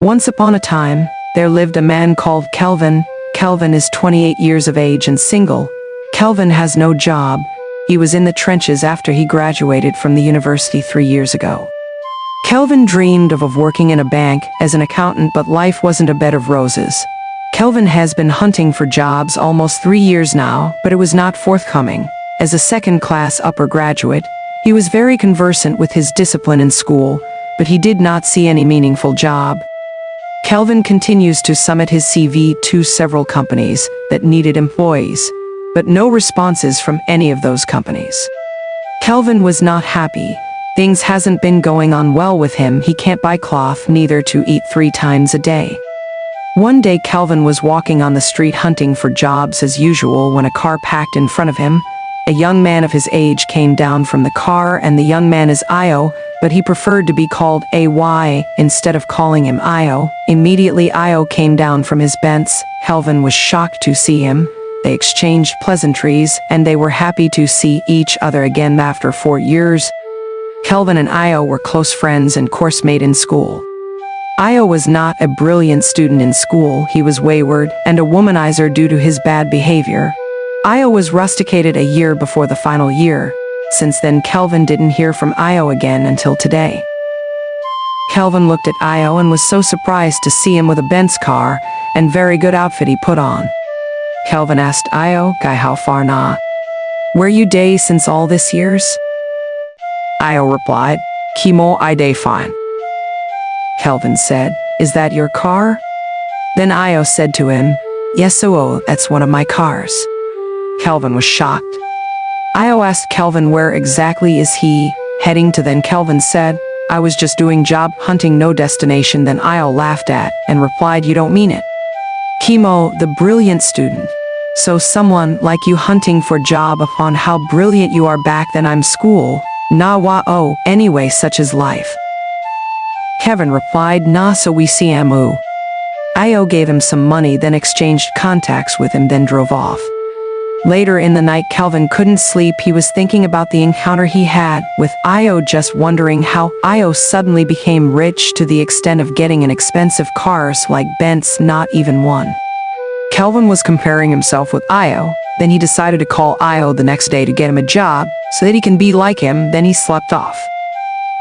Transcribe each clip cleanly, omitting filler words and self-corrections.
Once upon a time, there lived a man called Kelvin. Kelvin is 28 years of age and single. Kelvin has no job. He was in the trenches after he graduated from the university 3 years ago. Kelvin dreamed of working in a bank as an accountant, but life wasn't a bed of roses. Kelvin has been hunting for jobs almost 3 years now, but it was not forthcoming. As a second-class upper graduate, he was very conversant with his discipline in school, but he did not see any meaningful job. Kelvin continues to submit his CV to several companies that needed employees, but no responses from any of those companies. Kelvin was not happy. Things hasn't been going on well with him. He can't buy cloth, neither to eat 3 times a day. One day Kelvin was walking on the street hunting for jobs as usual when a car packed in front of him. A young man of his age came down from the car, and the young man is Io, but he preferred to be called AY instead of calling him Io. Immediately Io came down from his bench. Kelvin was shocked to see him. They exchanged pleasantries, and they were happy to see each other again after 4 years. Kelvin and Io were close friends and coursemate in school. Io was not a brilliant student in school. He was wayward and a womanizer due to his bad behavior. Io was rusticated a year before the final year. Since then, Kelvin didn't hear from Io again until today. Kelvin looked at Io and was so surprised to see him with a Benz car and very good outfit he put on. Kelvin asked Io, "Guy, how far na? Where you day since all this years?" Io replied, "Kimo I day fine." Kelvin said, "Is that your car?" Then Io said to him, "Yes, that's one of my cars." Kelvin was shocked. Io asked Kelvin where exactly is he heading to. Then Kelvin said, "I was just doing job hunting, no destination." Then Io laughed at and replied, "You don't mean it. Kimo, the brilliant student. So someone like you hunting for job upon how brilliant you are back then I'm school. Na wa oh, anyway such is life." Kelvin replied, "Nah, so we see amu." Io gave him some money, then exchanged contacts with him, then drove off. Later in the night, Kelvin couldn't sleep. He was thinking about the encounter he had with Io, just wondering how Io suddenly became rich to the extent of getting an expensive cars like Benz, not even one. Kelvin was comparing himself with Io. Then he decided to call Io the next day to get him a job so that he can be like him. Then he slept off.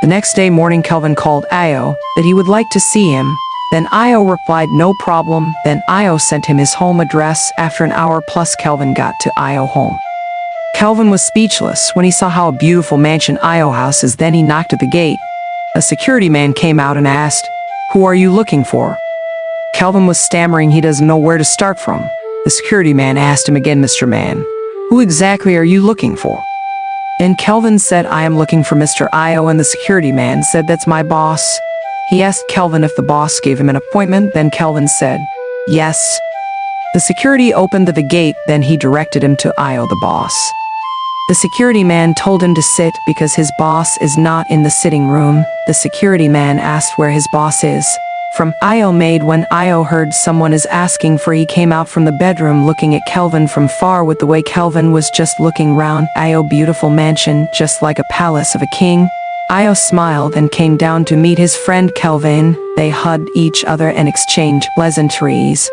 The next day morning, Kelvin called Io that he would like to see him. Then Io replied, "No problem." Then Io sent him his home address. After an hour plus, Kelvin got to Io home. Kelvin was speechless when he saw how beautiful mansion Io house is. Then he knocked at the gate. A security man came out and asked, "Who are you looking for?" Kelvin was stammering. He doesn't know where to start from. The security man asked him again, "Mr. Man, who exactly are you looking for?" And Kelvin said, "I am looking for Mr. Io." And the security man said, "That's my boss." He asked Kelvin if the boss gave him an appointment. Then Kelvin said, "Yes." The security opened the gate. Then he directed him to Io, the boss. The security man told him to sit because his boss is not in the sitting room. The security man asked where his boss is. From Io made. When Io heard someone is asking for, he came out from the bedroom looking at Kelvin from far. With the way Kelvin was just looking round Io beautiful mansion, just like a palace of a king. Io smiled and came down to meet his friend Kelvin. They hugged each other and exchanged pleasantries.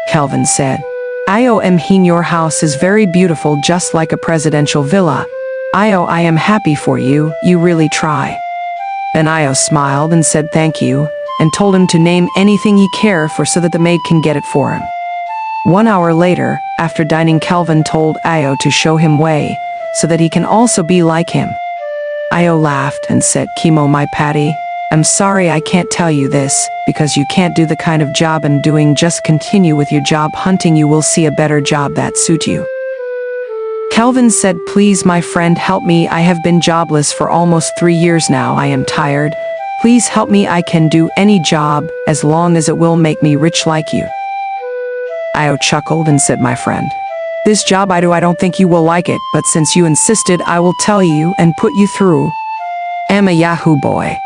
Kelvin said, "Io, your house is very beautiful, just like a presidential villa. Io, I am happy for you. You really try." Then Io smiled and said thank you, and told him to name anything he cared for so that the maid can get it for him. 1 hour later, after dining, Kelvin told Io to show him way so that he can also be like him. Io laughed and said, "Kimo, my patty, I'm sorry I can't tell you this, because you can't do the kind of job I'm doing. Just continue with your job hunting. You will see a better job that suit you." Kelvin said, "Please, my friend, help me. I have been jobless for almost 3 years now. I am tired. Please help me. I can do any job as long as it will make me rich like you." Io chuckled and said, "My friend, this job I do, I don't think you will like it, but since you insisted, I will tell you and put you through. I'm a Yahoo boy."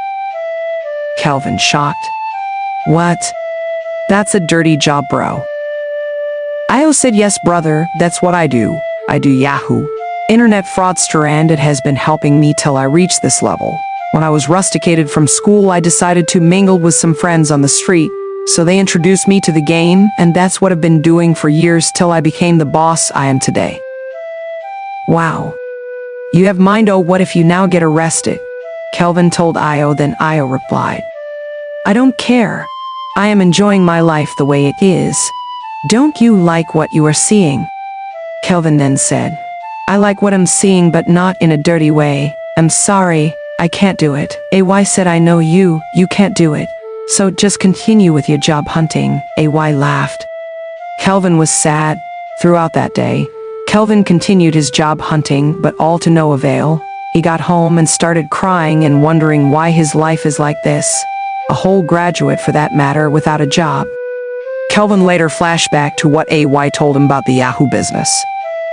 Kelvin shocked. "What? That's a dirty job, bro." Io said, "Yes, brother, that's what I do. I do Yahoo. Internet fraudster, and it has been helping me till I reach this level. When I was rusticated from school, I decided to mingle with some friends on the street. So they introduced me to the game, and that's what I've been doing for years till I became the boss I am today. Wow. You have mind. Oh, what if you now get arrested? Kelvin told Io. Then Io replied, I don't care. I am enjoying my life the way it is. Don't you like what you are seeing? Kelvin then said, I like what I'm seeing, but not in a dirty way. I'm sorry, I can't do it. AY said, I know you can't do it. So just continue with your job hunting. AY laughed. Kelvin was sad. Throughout that day, Kelvin continued his job hunting, but all to no avail. He got home and started crying and wondering why his life is like this. A whole graduate, for that matter, without a job. Kelvin later flashed back to what AY told him about the Yahoo business.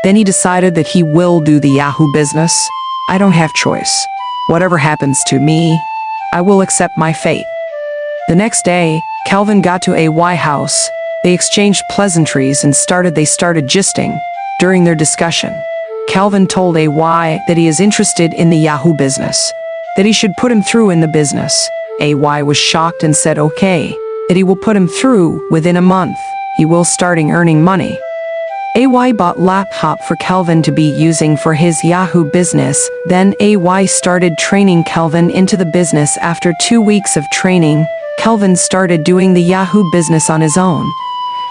Then he decided that he will do the Yahoo business. I don't have choice. Whatever happens to me, I will accept my fate. The next day, Kelvin got to AY house. They exchanged pleasantries and started gisting. During their discussion, Kelvin told AY that he is interested in the Yahoo business, that he should put him through in the business. AY was shocked and said okay, that he will put him through within a month. He will starting earning money. AY bought laptop for Kelvin to be using for his Yahoo business. Then AY started training Kelvin into the business. After 2 weeks of training, Kelvin started doing the Yahoo business on his own.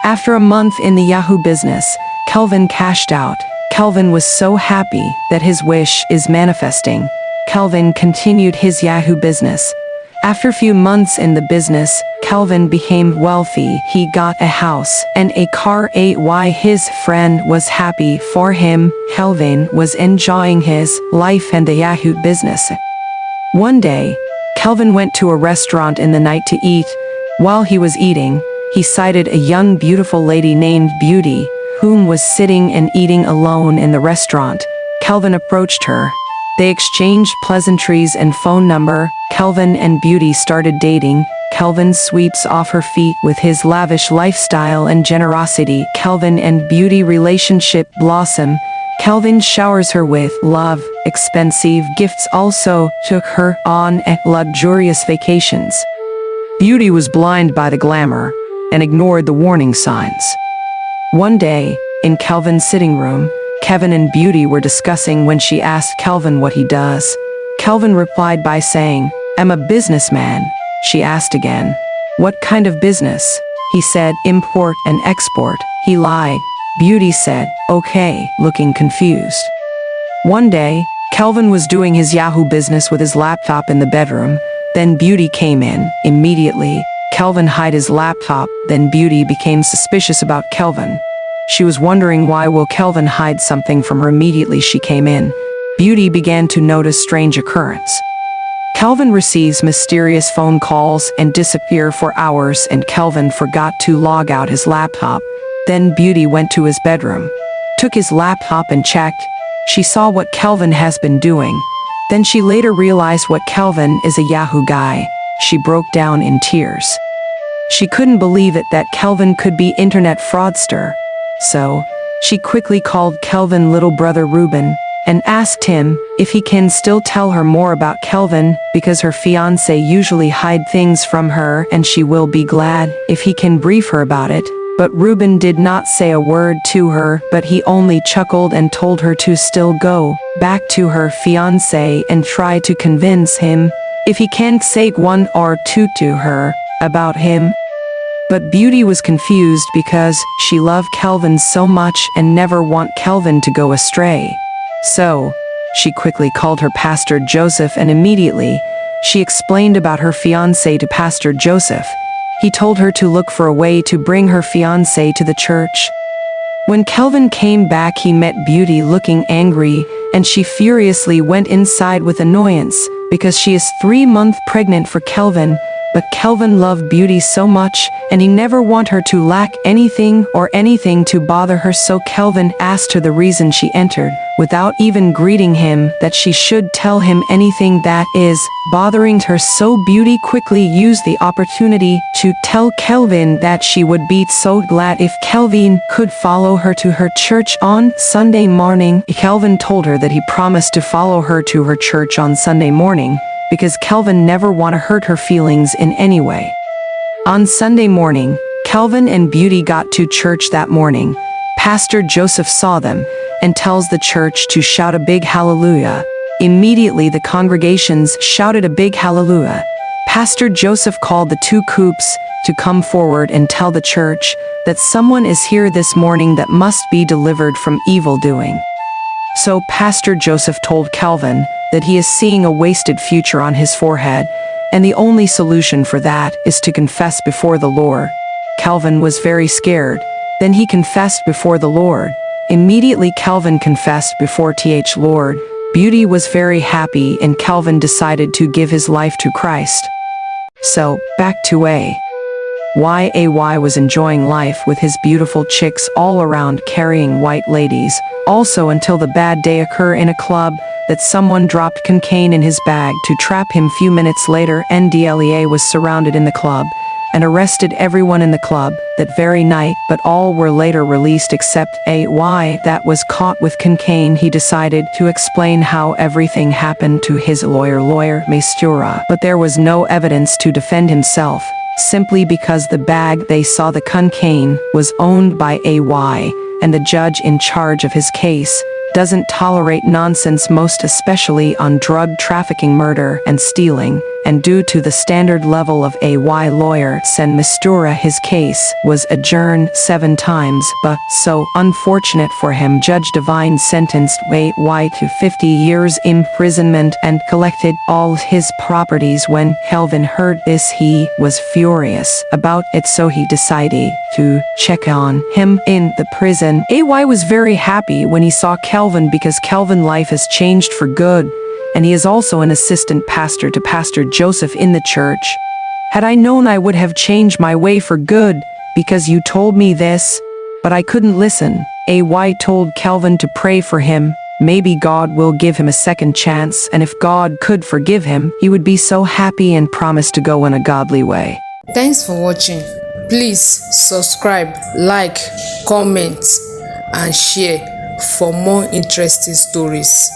After a month in the Yahoo business, Kelvin cashed out. Kelvin was so happy that his wish is manifesting. Kelvin continued his Yahoo business. After a few months in the business, Kelvin became wealthy. He got a house and a car. AY his friend was happy for him. Kelvin was enjoying his life and the Yahoo business. One day, Kelvin went to a restaurant in the night to eat. While he was eating, he sighted a young beautiful lady named Beauty, whom was sitting and eating alone in the restaurant. Kelvin approached her. They exchanged pleasantries and phone number. Kelvin and Beauty started dating. Kelvin sweeps off her feet with his lavish lifestyle and generosity. Kelvin and Beauty relationship blossom. Kelvin showers her with love, expensive gifts, also took her on luxurious vacations. Beauty was blind by the glamour and ignored the warning signs. One day, in Kelvin's sitting room, Kelvin and Beauty were discussing when she asked Kelvin what he does. Kelvin replied by saying, I'm a businessman. She asked again, what kind of business? He said, import and export. He lied. Beauty said, okay, looking confused. One day, Kelvin was doing his Yahoo business with his laptop in the bedroom. Then Beauty came in. Immediately, Kelvin hid his laptop. Then Beauty became suspicious about Kelvin. She was wondering why will Kelvin hide something from her. Immediately she came in. Beauty began to notice strange occurrence. Kelvin receives mysterious phone calls and disappear for hours, and Kelvin forgot to log out his laptop. Then Beauty went to his bedroom, took his laptop and checked. She saw what Kelvin has been doing. Then she later realized what Kelvin is a Yahoo guy. She broke down in tears. She couldn't believe it that Kelvin could be internet fraudster. So, she quickly called Kelvin little brother Ruben and asked him if he can still tell her more about Kelvin, because her fiancé usually hide things from her and she will be glad if he can brief her about it. But Ruben did not say a word to her, but he only chuckled and told her to still go back to her fiancé and try to convince him if he can't say one or two to her about him. But Beauty was confused because she loved Kelvin so much and never want Kelvin to go astray. So, she quickly called her Pastor Joseph, and immediately, she explained about her fiancé to Pastor Joseph. He told her to look for a way to bring her fiancé to the church. When Kelvin came back, he met Beauty looking angry, and she furiously went inside with annoyance because she is 3 months pregnant for Kelvin. But Kelvin loved Beauty so much, and he never want her to lack anything or anything to bother her, so Kelvin asked her the reason she entered, without even greeting him, that she should tell him anything that is bothering her. So Beauty quickly used the opportunity to tell Kelvin that she would be so glad if Kelvin could follow her to her church on Sunday morning. Kelvin told her that he promised to follow her to her church on Sunday morning, because Kelvin never want to hurt her feelings in any way. On Sunday morning, Kelvin and Beauty got to church that morning. Pastor Joseph saw them and tells the church to shout a big hallelujah. Immediately the congregations shouted a big hallelujah. Pastor Joseph called the two coops to come forward and tell the church that someone is here this morning that must be delivered from evil doing. So Pastor Joseph told Kelvin that he is seeing a wasted future on his forehead, and the only solution for that is to confess before the Lord. Kelvin was very scared. Then he confessed before the Lord. Immediately Kelvin confessed before Lord. Beauty was very happy and Kelvin decided to give his life to Christ. So, back to A. Y was enjoying life with his beautiful chicks all around carrying white ladies, also until the bad day occur in a club that someone dropped cocaine in his bag to trap him. Few minutes later NDLEA was surrounded in the club and arrested everyone in the club that very night, but all were later released except AY that was caught with cocaine. He decided to explain how everything happened to his lawyer Mistura, but there was no evidence to defend himself, simply because the bag they saw the cocaine was owned by AY, and the judge in charge of his case doesn't tolerate nonsense, most especially on drug trafficking, murder, and stealing, and due to the standard level of AY lawyer Sen Mistura, his case was adjourned 7 times, but so unfortunate for him, Judge Divine sentenced AY to 50 years imprisonment and collected all his properties. When Kelvin heard this, he was furious about it, so he decided to check on him in the prison. AY was very happy when he saw Kelvin because Kelvin's life has changed for good, and he is also an assistant pastor to Pastor Joseph in the church. Had I known, I would have changed my way for good, because you told me this, but I couldn't listen. AY told Kelvin to pray for him. Maybe God will give him a second chance, and if God could forgive him, he would be so happy and promised to go in a godly way. Thanks for watching. Please subscribe, like, comment, and share for more interesting stories.